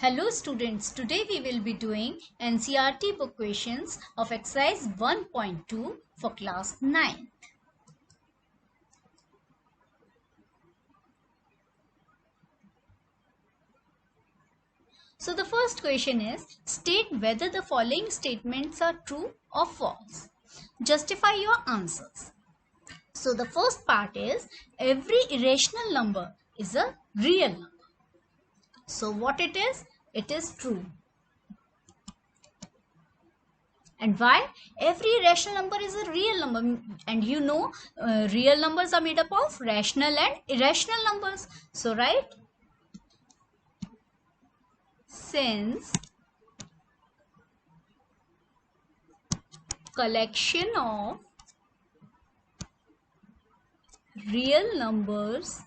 Hello students, today we will be doing NCERT book questions of exercise 1.2 for class 9. So the first question is, state whether the following statements are true or false. Justify your answers. So the first part is, every irrational number is a real number. So what it is? It is true. And why? Every rational number is a real number, and you know real numbers are made up of rational and irrational numbers. So right, since collection of real numbers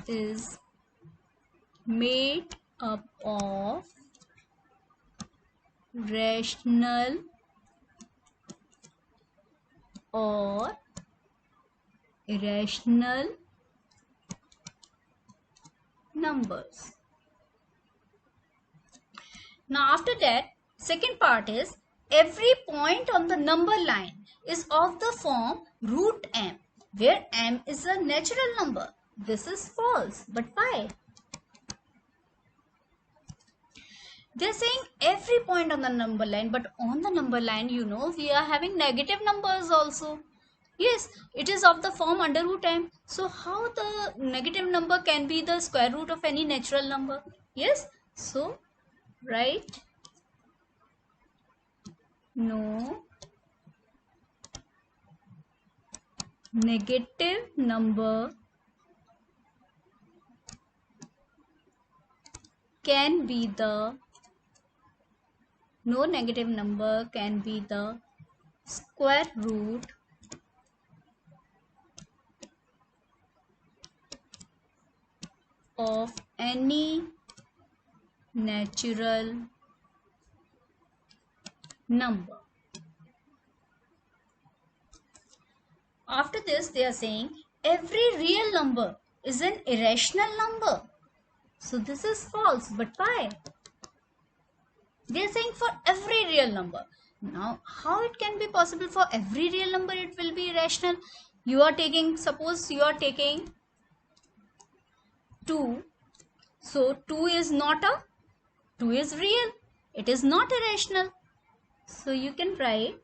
is made up of rational or irrational numbers. Now after that, second part is, every point on the number line is of the form root m, where m is a natural number. This is false. But why? They're saying every point on the number line, but on the number line, you know, we are having negative numbers also. Yes, it is of the form under root m. So how the negative number can be the square root of any natural number? Yes, so right, no negative number can be the square root of any natural number. After this, they are saying every real number is an irrational number. So this is false. But why? They are saying for every real number. Now, how it can be possible for every real number it will be irrational? You are taking, suppose you are taking 2. So 2 is real. It is not irrational. So you can write,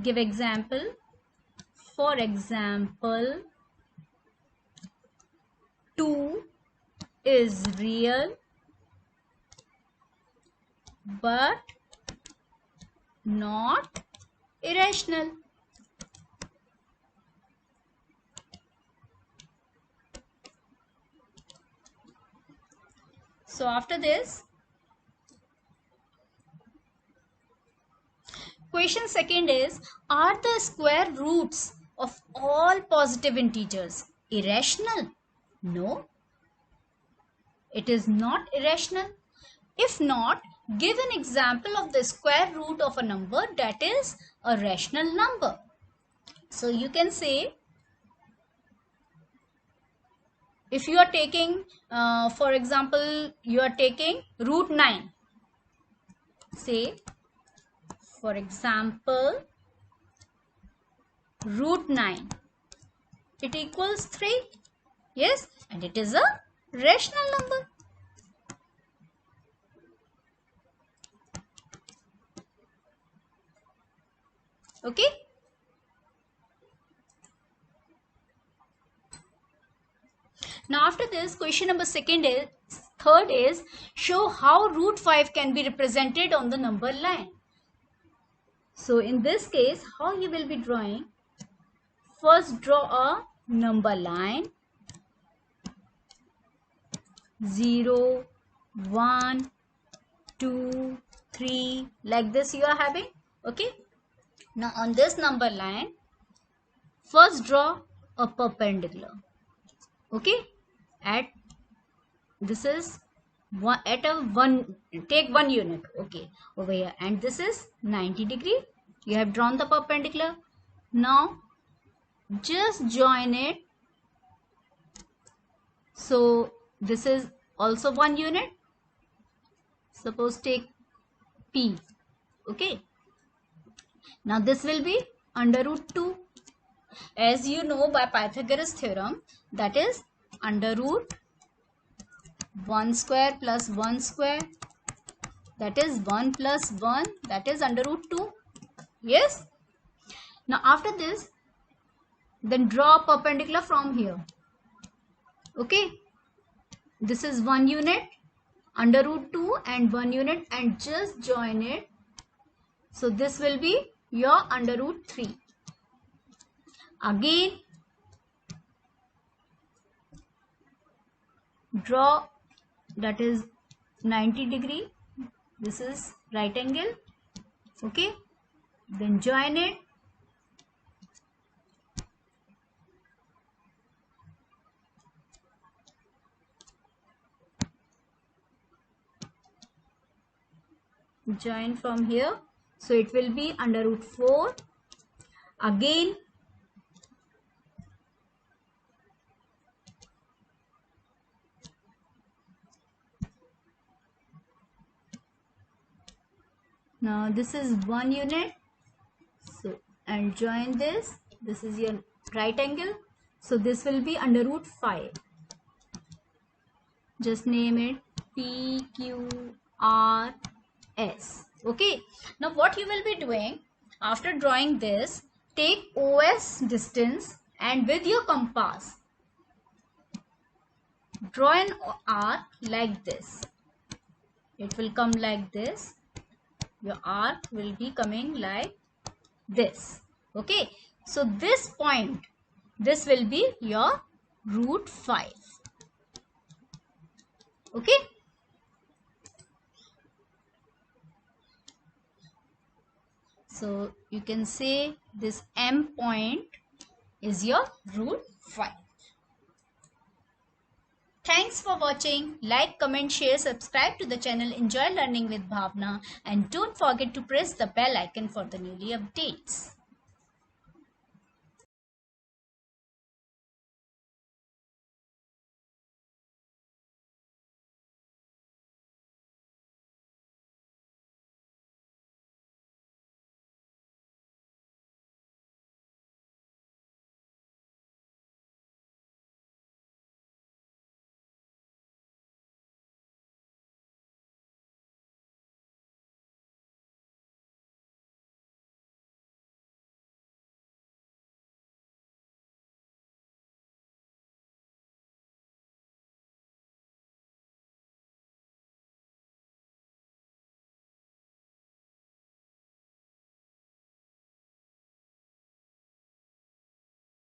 give example. For example, 2 is real but not irrational. So after this, question second is, are the square roots of all positive integers irrational? No, it is not irrational. If not, give an example of the square root of a number that is a rational number. So you can say, if you are taking, for example, you are taking root 9. Say, for example, root 9. It equals 3. Yes, and it is a rational number. Okay. Now after this, question number third is, show how root 5 can be represented on the number line. So in this case, how you will be drawing? First draw a number line. 0, 1, 2, 3, like this you are having. Okay. Now on this number line, first draw a perpendicular. Okay. This is take 1 unit. Okay, over here, and this is 90 degree. You have drawn the perpendicular. Now just join it So this is also 1 unit. Suppose take P. Okay. Now this will be under root 2. As you know by Pythagoras theorem, that is under root 1 square plus 1 square, that is 1 plus 1, that is under root 2. Yes. Now after this, then draw perpendicular from here. Okay. This is 1 unit under root 2 and 1 unit, and just join it. So this will be your under root 3. Again draw, that is 90 degree. This is right angle. Okay. Then join it. Join from here. So it will be under root 4. Again now this is 1 unit. So and join this. This is your right angle. So this will be under root 5. Just name it PQRS. Okay. Now what you will be doing after drawing this, take OS distance and with your compass draw an arc like this. It will come like this. Your arc will be coming like this. Okay. So this point, this will be your root 5. Okay. So you can say this M point is your root 5. Thanks for watching. Like, comment, share, subscribe to the channel. Enjoy learning with Bhavna, and don't forget to press the bell icon for the newly updates.